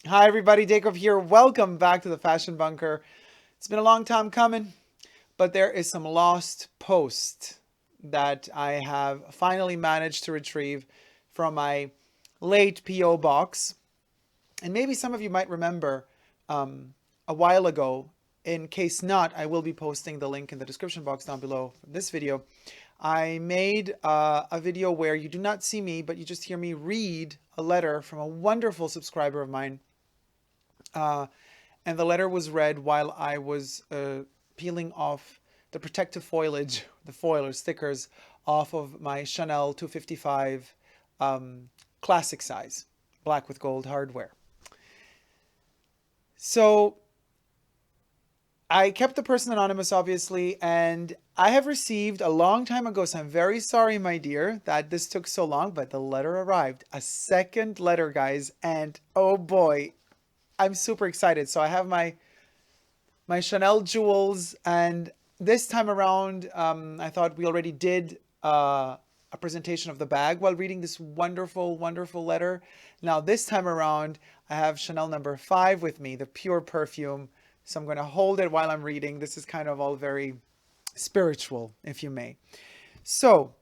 Hi everybody, Dacob here. Welcome back to the Fashion Bunker. It's been a long time coming, but there is some lost post that I have finally managed to retrieve from my late PO box. And maybe some of you might remember a while ago. In case not, I will be posting the link in the description box down below for this video. I made a video where you do not see me, but you just hear me read a letter from a wonderful subscriber of mine. Uh, and the letter was read while I was peeling off the protective foliage, the foil or stickers, off of my Chanel 255 classic size, black with gold hardware. So I kept the person anonymous, obviously, and I have received a long time ago, so I'm very sorry, my dear, that this took so long, but the letter arrived. A second letter, guys, and oh boy, I'm super excited. So I have my Chanel jewels, and this time around, I thought we already did a presentation of the bag while reading this wonderful, wonderful letter. Now this time around, I have Chanel number 5 with me, the pure perfume. So I'm going to hold it while I'm reading. This is kind of all very spiritual, if you may. So,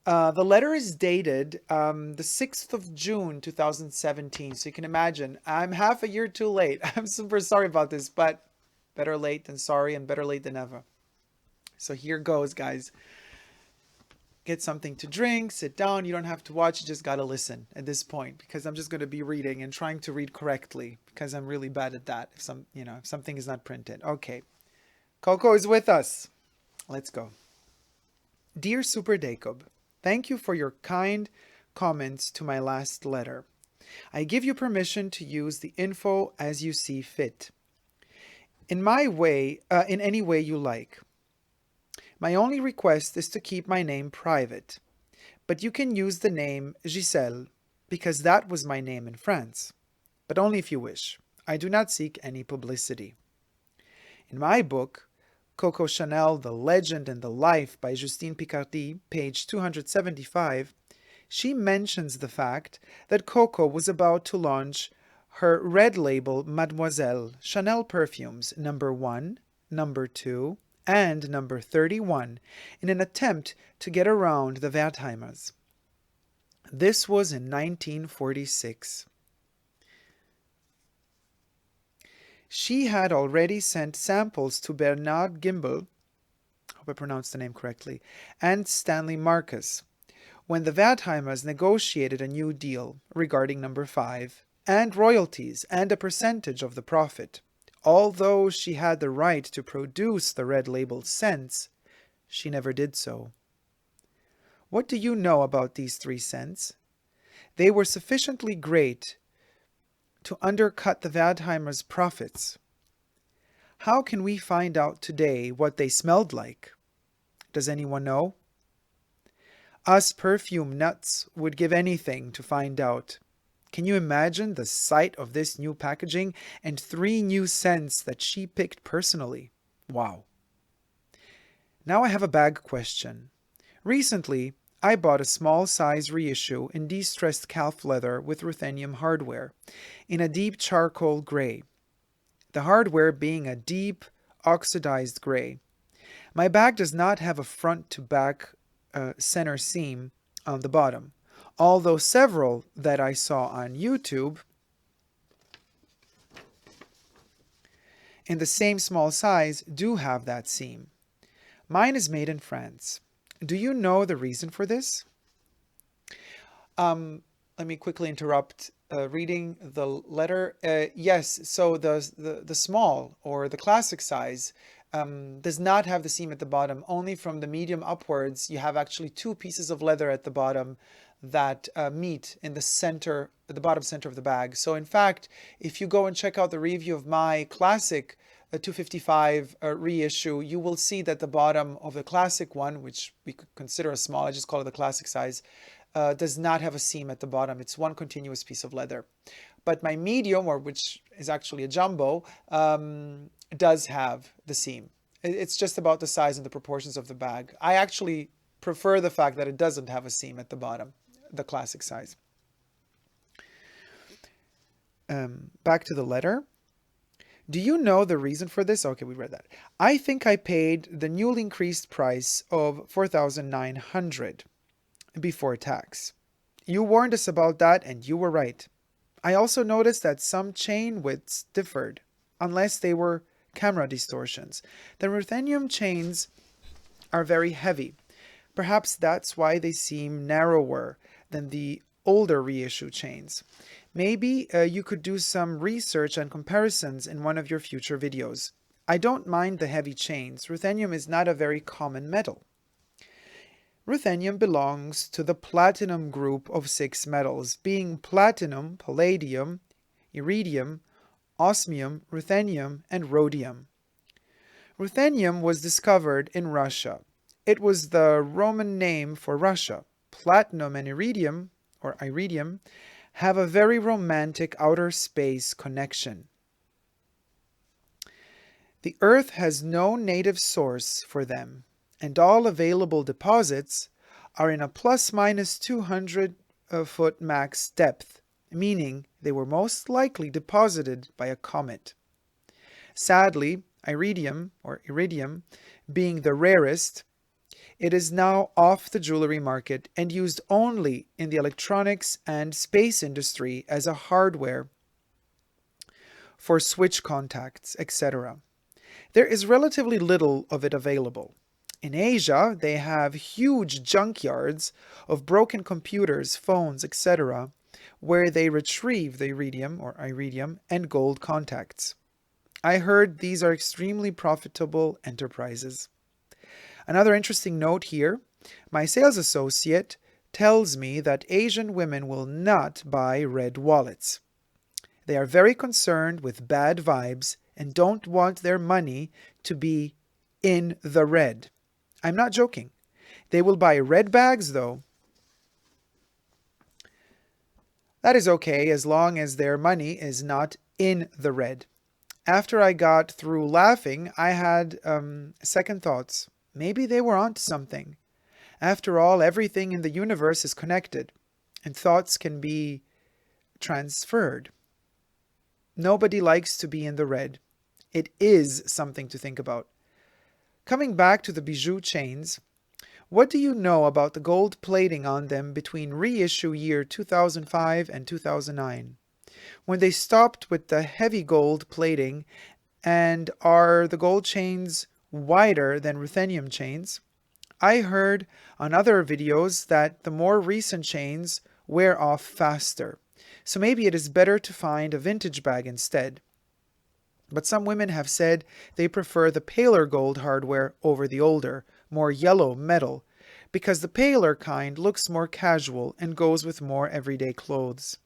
the letter is dated the 6th of June 2017. So you can imagine, I'm half a year too late. I'm super sorry about this, but better late than sorry and better late than never. So here goes, guys. Get something to drink, sit down. You don't have to watch, you just got to listen at this point because I'm just going to be reading and trying to read correctly because I'm really bad at that. If something is not printed. Okay. Coco is with us. Let's go. Dear Super Dacob, thank you for your kind comments to my last letter. I give you permission to use the info as you see fit. In any way you like. My only request is to keep my name private, but you can use the name Giselle because that was my name in France, but only if you wish. I do not seek any publicity. In my book, Coco Chanel, The Legend and the Life by Justine Picardy, page 275, she mentions the fact that Coco was about to launch her red label Mademoiselle Chanel perfumes number 1, number 2, and number 31 in an attempt to get around the Wertheimers. This was in 1946. She had already sent samples to Bernard Gimbel, I hope I pronounced the name correctly, and Stanley Marcus, when the Wertheimers negotiated a new deal regarding number 5 and royalties and a percentage of the profit. Although she had the right to produce the red label scents, she never did so. What do you know about these 3 scents? They were sufficiently great to undercut the Wertheimers' profits. How can we find out today what they smelled like? Does anyone know? Us perfume nuts would give anything to find out. Can you imagine the sight of this new packaging and 3 new scents that she picked personally? Wow. Now I have a bag question. Recently, I bought a small size reissue in de-stressed calf leather with ruthenium hardware in a deep charcoal gray. The hardware being a deep, oxidized gray. My bag does not have a front to back center seam on the bottom, although several that I saw on YouTube in the same small size do have that seam. Mine is made in France. Do you know the reason for this? Let me quickly interrupt reading the letter. Yes, so the small or the classic size does not have the seam at the bottom. Only from the medium upwards, you have actually 2 pieces of leather at the bottom that meet in the center, the bottom center of the bag. So in fact, if you go and check out the review of my classic 255 reissue, you will see that the bottom of the classic one, which we could consider a small, I just call it the classic size, does not have a seam at the bottom. It's one continuous piece of leather. But my medium, or which is actually a jumbo, does have the seam. It's just about the size and the proportions of the bag. I actually prefer the fact that it doesn't have a seam at the bottom, the classic size. back to the letter. Do you know the reason for this? Okay, we read that. I think I paid the newly increased price of 4,900 before tax. You warned us about that and you were right. I also noticed that some chain widths differed, unless they were camera distortions. The ruthenium chains are very heavy. Perhaps that's why they seem narrower than the older reissue chains. Maybe you could do some research and comparisons in one of your future videos. I don't mind the heavy chains. Ruthenium is not a very common metal. Ruthenium belongs to the platinum group of 6 metals, being platinum, palladium, iridium, osmium, ruthenium, and rhodium. Ruthenium was discovered in Russia. It was the Roman name for Russia. Platinum and iridium, have a very romantic outer space connection. The Earth has no native source for them, and all available deposits are in a plus-minus 200 foot max depth, meaning they were most likely deposited by a comet. Sadly, iridium, being the rarest, it is now off the jewelry market and used only in the electronics and space industry as a hardware for switch contacts, etc. There is relatively little of it available. In Asia, they have huge junkyards of broken computers, phones, etc., where they retrieve the iridium and gold contacts. I heard these are extremely profitable enterprises. Another interesting note here, my sales associate tells me that Asian women will not buy red wallets. They are very concerned with bad vibes and don't want their money to be in the red. I'm not joking. They will buy red bags though. That is okay as long as their money is not in the red. After I got through laughing, I had second thoughts. Maybe they were onto something. After all, everything in the universe is connected, and thoughts can be transferred. Nobody likes to be in the red. It is something to think about. Coming back to the bijou chains, what do you know about the gold plating on them between reissue year 2005 and 2009? When they stopped with the heavy gold plating, and are the gold chains wider than ruthenium chains? I heard on other videos that the more recent chains wear off faster, so maybe it is better to find a vintage bag instead. But some women have said they prefer the paler gold hardware over the older, more yellow metal, because the paler kind looks more casual and goes with more everyday clothes.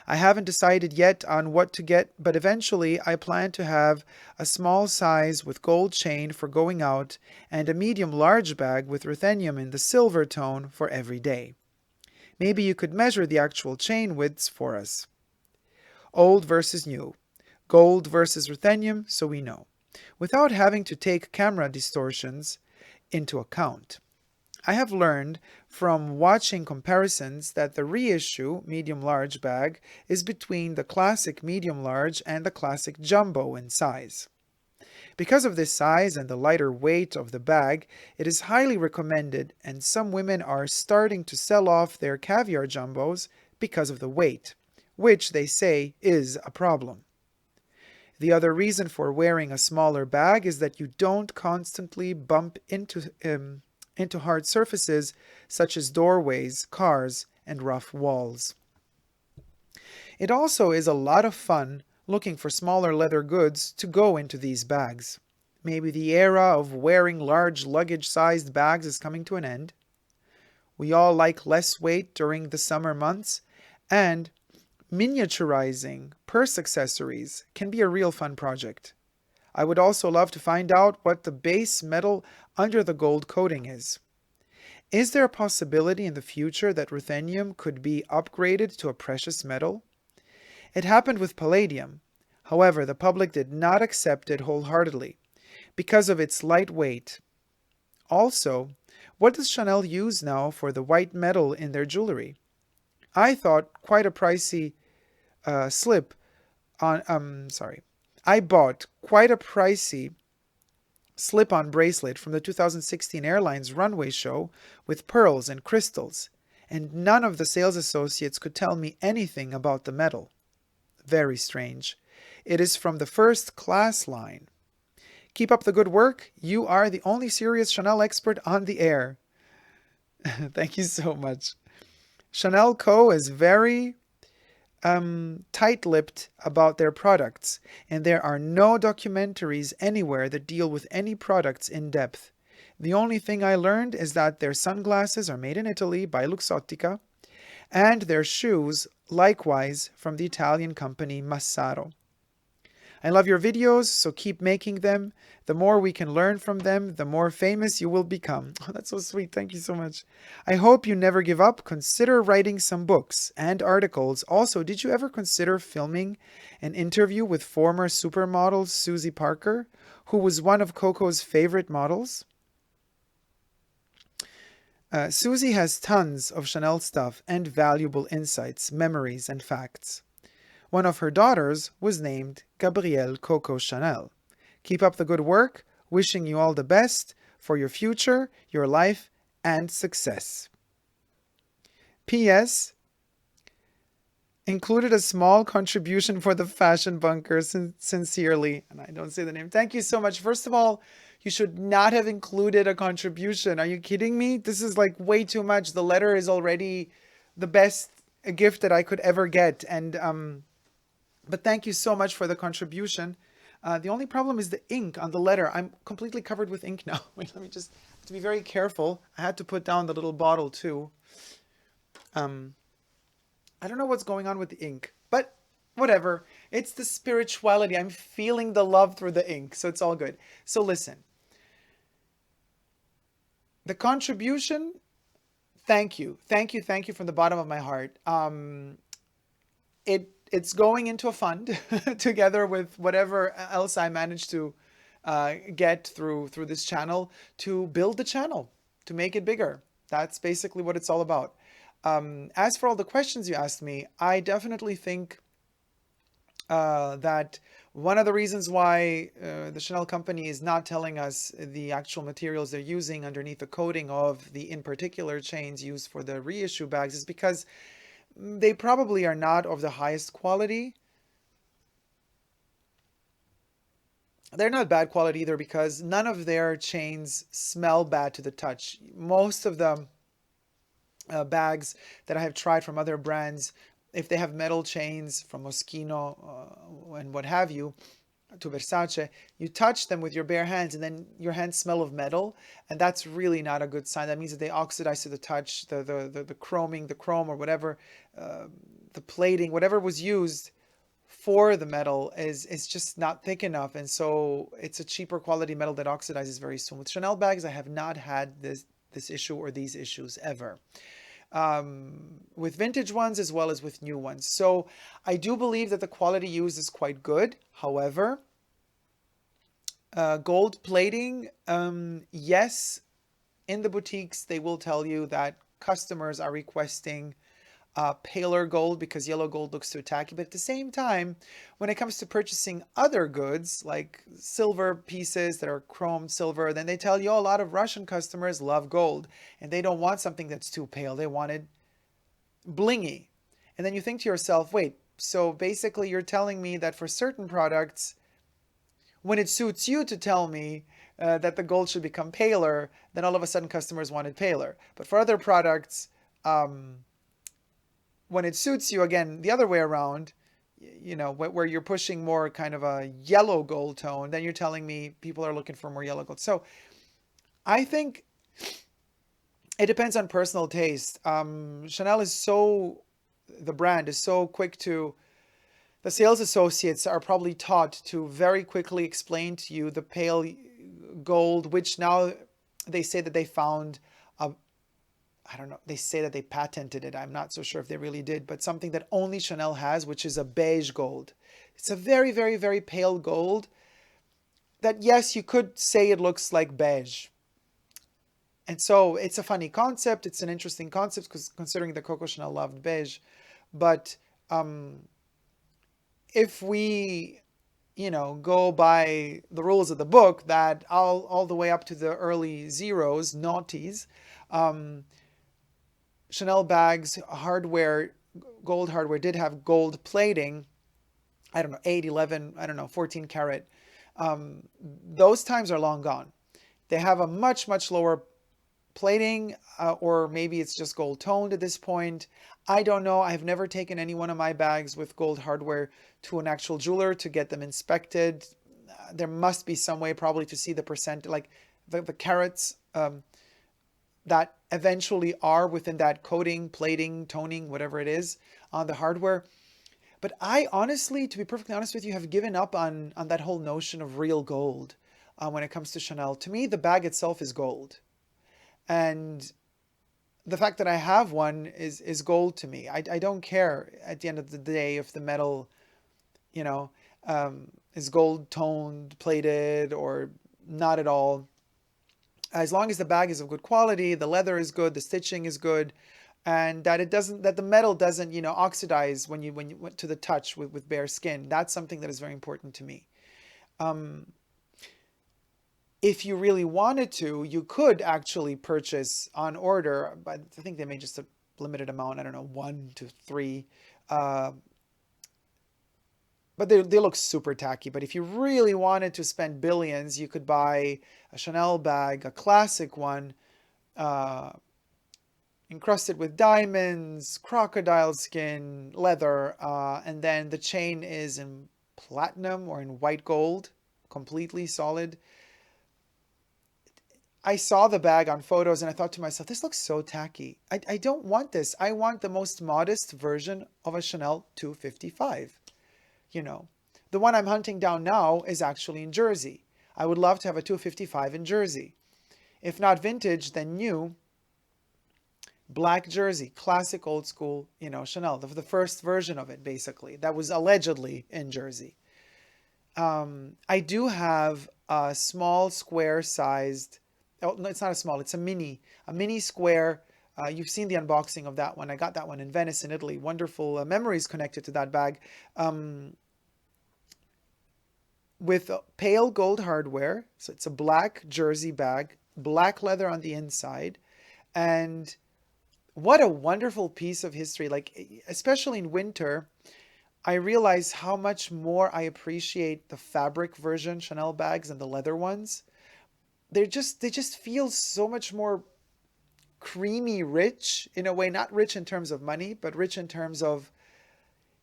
I haven't decided yet on what to get, but eventually I plan to have a small size with gold chain for going out and a medium-large bag with ruthenium in the silver tone for every day. Maybe you could measure the actual chain widths for us. Old versus new. Gold versus ruthenium, so we know, without having to take camera distortions into account. I have learned from watching comparisons that the reissue medium-large bag is between the classic medium-large and the classic jumbo in size. Because of this size and the lighter weight of the bag, it is highly recommended, and some women are starting to sell off their caviar jumbos because of the weight, which they say is a problem. The other reason for wearing a smaller bag is that you don't constantly bump into hard surfaces such as doorways, cars, and rough walls. It also is a lot of fun looking for smaller leather goods to go into these bags. Maybe the era of wearing large luggage-sized bags is coming to an end. We all like less weight during the summer months, and miniaturizing purse accessories can be a real fun project. I would also love to find out what the base metal under the gold coating is. Is there a possibility in the future that ruthenium could be upgraded to a precious metal? It happened with palladium. However, the public did not accept it wholeheartedly because of its light weight. Also, what does Chanel use now for the white metal in their jewelry? I thought quite a pricey slip Sorry. I bought quite a pricey slip-on bracelet from the 2016 Airlines runway show with pearls and crystals, and none of the sales associates could tell me anything about the metal. Very strange. It is from the first class line. Keep up the good work. You are the only serious Chanel expert on the air. Thank you so much. Chanel Co. is very tight-lipped about their products, and there are no documentaries anywhere that deal with any products in depth. The only thing I learned is that their sunglasses are made in Italy by Luxottica, and their shoes, likewise, from the Italian company Massaro. I love your videos, so keep making them. The more we can learn from them, the more famous you will become. Oh, that's so sweet. Thank you so much. I hope you never give up. Consider writing some books and articles. Also, did you ever consider filming an interview with former supermodel Susie Parker, who was one of Coco's favorite models? Susie has tons of Chanel stuff and valuable insights, memories, and facts. One of her daughters was named Gabrielle Coco Chanel. Keep up the good work. Wishing you all the best for your future, your life, and success. P.S. Included a small contribution for the fashion bunker. Sincerely, and I don't say the name. Thank you so much. First of all, you should not have included a contribution. Are you kidding me? This is like way too much. The letter is already the best gift that I could ever get. And but thank you so much for the contribution. The only problem is the ink on the letter. I'm completely covered with ink now. Wait, let me just have to be very careful. I had to put down the little bottle too. I don't know what's going on with the ink, but whatever. It's the spirituality. I'm feeling the love through the ink, so it's all good. So listen. The contribution, thank you. Thank you, thank you from the bottom of my heart. It's going into a fund together with whatever else I managed to get through this channel to build the channel, to make it bigger. That's basically what it's all about. As for all the questions you asked me, I definitely think that one of the reasons why the Chanel company is not telling us the actual materials they're using underneath the coating of the in particular chains used for the reissue bags is because they probably are not of the highest quality. They're not bad quality either because none of their chains smell bad to the touch. Most of the bags that I have tried from other brands, if they have metal chains from Moschino and what have you, to Versace, you touch them with your bare hands and then your hands smell of metal, and that's really not a good sign. That means that they oxidize to the touch, the chroming, the chrome or whatever, the plating, whatever was used for the metal is just not thick enough, and so it's a cheaper quality metal that oxidizes very soon. With Chanel bags, I have not had this issue or these issues ever. With vintage ones as well as with new ones. So I do believe that the quality used is quite good. However, gold plating, yes, in the boutiques, they will tell you that customers are requesting paler gold because yellow gold looks too tacky. But at the same time, when it comes to purchasing other goods like silver pieces that are chromed silver, then they tell you, oh, a lot of Russian customers love gold and they don't want something that's too pale. They want it blingy. And then you think to yourself, wait, so basically you're telling me that for certain products, when it suits you to tell me that the gold should become paler, then all of a sudden customers want it paler. But for other products, when it suits you, again, the other way around, you know, where you're pushing more kind of a yellow gold tone, then you're telling me people are looking for more yellow gold. So I think it depends on personal taste. Chanel is the brand is so quick to, the sales associates are probably taught to very quickly explain to you the pale gold, which now they say that they found I don't know, they say that they patented it. I'm not so sure if they really did, but something that only Chanel has, which is a beige gold. It's a very, very, very pale gold that, yes, you could say it looks like beige. And so it's a funny concept. It's an interesting concept because considering that Coco Chanel loved beige, but if we, go by the rules of the book, that all the way up to the early zeros, noughties, um, Chanel bags, hardware, gold hardware did have gold plating. I don't know, 8, 11, I don't know, 14 karat. Those times are long gone. They have a much, much lower plating, or maybe it's just gold toned at this point. I don't know. I've never taken any one of my bags with gold hardware to an actual jeweler to get them inspected. There must be some way probably to see the percent, like the carats that eventually are within that coating, plating, toning, whatever it is on the hardware. But I honestly, to be perfectly honest with you, have given up on that whole notion of real gold when it comes to Chanel. To me, the bag itself is gold. And the fact that I have one is gold to me. I don't care at the end of the day if the metal, you know, is gold toned, plated, or not at all. As long as the bag is of good quality, the leather is good, the stitching is good, and that the metal doesn't, oxidize when you went to the touch with bare skin. That's something that is very important to me. Um, if you really wanted to, you could actually purchase on order, but I think they made just a limited amount, I don't know, 1 to 3. Uh, but they look super tacky. But if you really wanted to spend billions, you could buy a Chanel bag, a classic one, uh, encrusted with diamonds, crocodile skin, leather, and then the chain is in platinum or in white gold, completely solid. I saw the bag on photos and I thought to myself, this looks so tacky. I don't want this. I want the most modest version of a Chanel 255. You know, the one I'm hunting down now is actually in Jersey. I would love to have a 255 in Jersey. If not vintage, then new. Black Jersey, classic old school, Chanel, the first version of it, basically, that was allegedly in Jersey. I do have a small square sized, oh, no, it's not a small, it's a mini square. You've seen the unboxing of that one. I got that one in Venice in Italy. Wonderful memories connected to that bag. With pale gold hardware. So it's a black Jersey bag, black leather on the inside. And what a wonderful piece of history. Like, especially in winter, I realize how much more I appreciate the fabric version Chanel bags and the leather ones. They just feel so much more creamy rich in a way, not rich in terms of money, but rich in terms of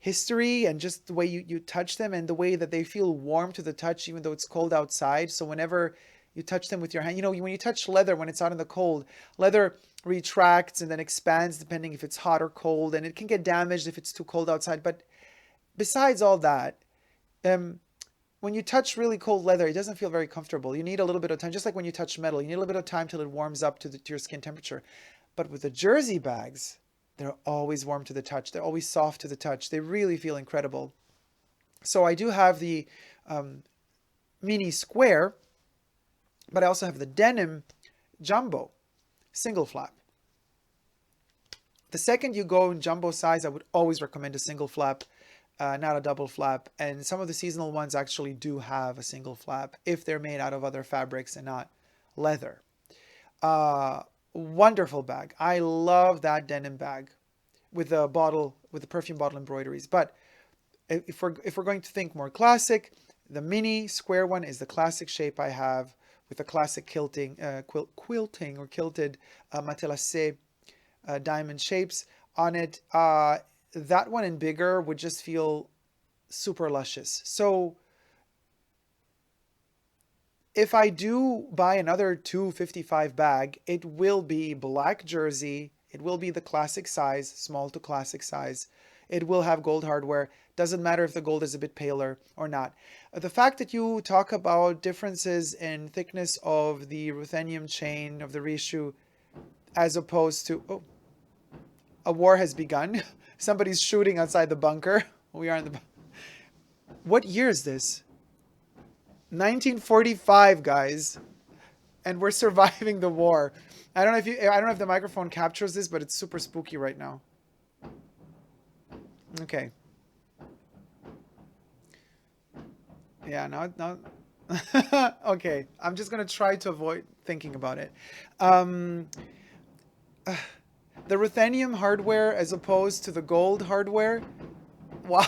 history and just the way you touch them and the way that they feel warm to the touch, even though it's cold outside. So whenever you touch them with your hand, when you touch leather when it's out in the cold, leather retracts and then expands depending if it's hot or cold, and it can get damaged if it's too cold outside. But besides all that, um, when you touch really cold leather, it doesn't feel very comfortable. You need a little bit of time, just like when you touch metal. You need a little bit of time till it warms up to your skin temperature. But with the Jersey bags, they're always warm to the touch. They're always soft to the touch. They really feel incredible. So I do have the um, mini square, but I also have the denim jumbo single flap. The second you go in jumbo size, I would always recommend a single flap, not a double flap. And some of the seasonal ones actually do have a single flap if they're made out of other fabrics and not leather. Uh, Wonderful bag. I love that denim bag with the perfume bottle embroideries. But if we're going to think more classic, the mini square one is the classic shape I have with the classic quilting or kilted matelassé diamond shapes on it. That one and bigger would just feel super luscious. So if I do buy another 255 bag, it will be black jersey. It will be the classic size, small to classic size. It will have gold hardware. Doesn't matter if the gold is a bit paler or not. The fact that you talk about differences in thickness of the ruthenium chain of the REISSUE as opposed to, oh, a war has begun. Somebody's shooting outside the bunker. We are in the, what year is this? 1945, guys, and we're surviving the war. I don't know if the microphone captures this, but it's super spooky right now. Okay. Yeah, no. Okay, I'm just gonna try to avoid thinking about it. Um, the ruthenium hardware as opposed to the gold hardware. Wow,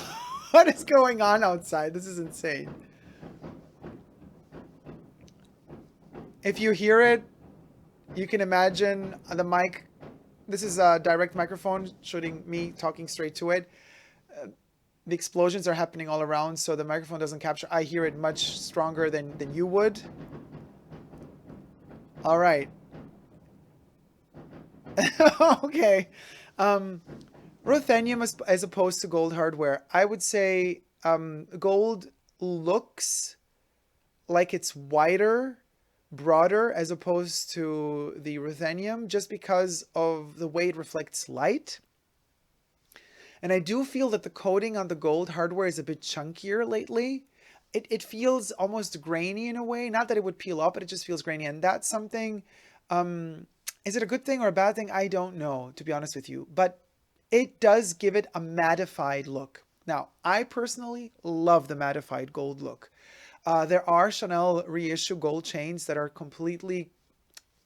what is going on outside? This is insane. If you hear it, you can imagine the mic. This is a direct microphone shooting me talking straight to it. The explosions are happening all around, so the microphone doesn't capture. I hear it much stronger than you would. All right. Okay. Um, Ruthenium as opposed to gold hardware. I would say gold looks like it's wider, broader as opposed to the ruthenium just because of the way it reflects light. And I do feel that the coating on the gold hardware is a bit chunkier lately. It feels almost grainy in a way. Not that it would peel off, but it just feels grainy. And that's something, um, is it a good thing or a bad thing? I don't know, to be honest with you. But it does give it a mattified look. Now, I personally love the mattified gold look. There are Chanel reissue gold chains that are completely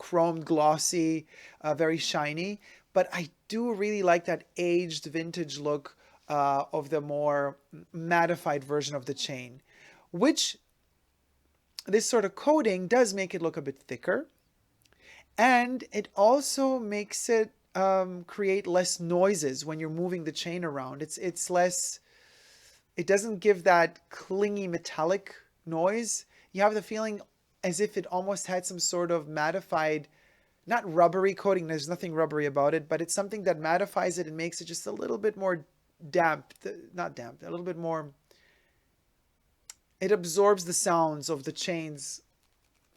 chromed, glossy, very shiny. But I do really like that aged vintage look of the more mattified version of the chain, which this sort of coating does make it look a bit thicker. And it also makes it create less noises when you're moving the chain around. It's less, it doesn't give that clingy metallic noise. You have the feeling as if it almost had some sort of mattified, not rubbery coating. There's nothing rubbery about it, but it's something that mattifies it and makes it just a little bit more damp, not damp, a little bit more, it absorbs the sounds of the chains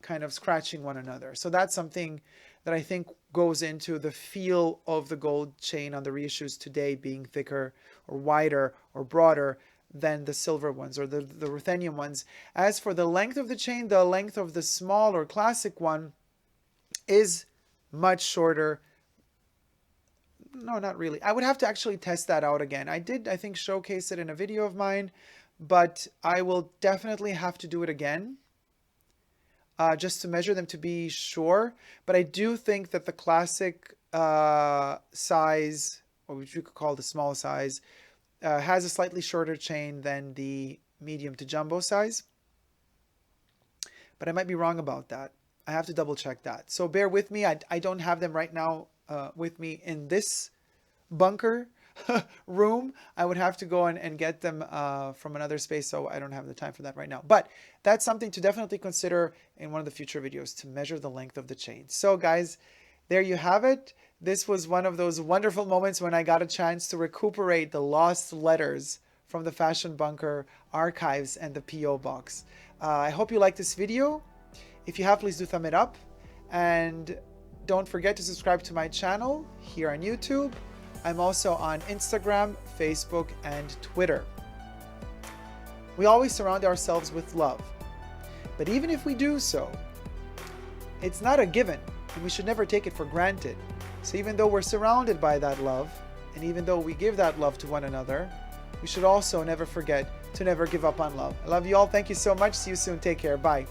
kind of scratching one another. So that's something that I think goes into the feel of the gold chain on the reissues today being thicker or wider or broader than the silver ones or the ruthenium ones. As for the length of the chain, the length of the small or classic one is much shorter. No, not really. I would have to actually test that out again. I did, I think, showcase it in a video of mine, but I will definitely have to do it again. Just to measure them to be sure. But I do think that the classic size, or which you could call the small size, has a slightly shorter chain than the medium to jumbo size. But I might be wrong about that. I have to double check that. So bear with me. I don't have them right now with me in this bunker room. I would have to go and get them from another space, so I don't have the time for that right now. But that's something to definitely consider in one of the future videos, to measure the length of the chain. So guys, there you have it. This was one of those wonderful moments when I got a chance to recuperate the lost letters from the Fashion Bunker archives and the P.O. box. I hope you liked this video. If you have, please do thumb it up. And don't forget to subscribe to my channel here on YouTube. I'm also on Instagram, Facebook, and Twitter. We always surround ourselves with love. But even if we do so, it's not a given, and we should never take it for granted. So even though we're surrounded by that love, and even though we give that love to one another, we should also never forget to never give up on love. I love you all. Thank you so much. See you soon. Take care. Bye.